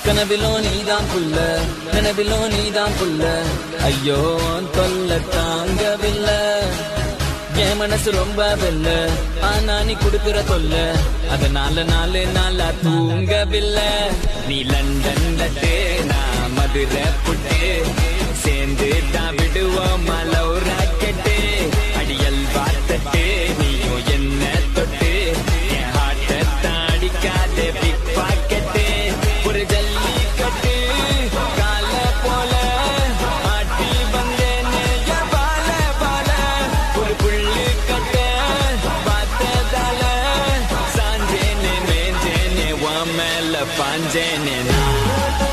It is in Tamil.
கனவிலோ நீதான் புள்ள, கனவிலோ நீதான் புள்ள, ஐயோ தொல்ல தாங்கவில்லை. என் மனசு ரொம்ப வெல்ல, ஆனா நீ குடுக்கிற தொல்ல, அதனால நாளா தூங்கவில்லை. நீ லண்டன் லட்டு, நான் மதுரை புட்டு, சேர்ந்து தான் விடுவோம் லவ் ராக்கெட்டு. அடியல் வாத்தட்டு நீயும் என்ன தொட்டு, என் ஹார்ட்டை தாடிக்காத பிக் பாக்கெட்டு. ஒரு ஜல்லிக்கட்டு கால போல ஆட்டி வந்தேனே என் பால பால. ஒரு புள்ளு கட்ட பார்த்ததால சாஞ்சேனே மேஞ்சேனே உன் மேல பாஞ்சேனே நான்.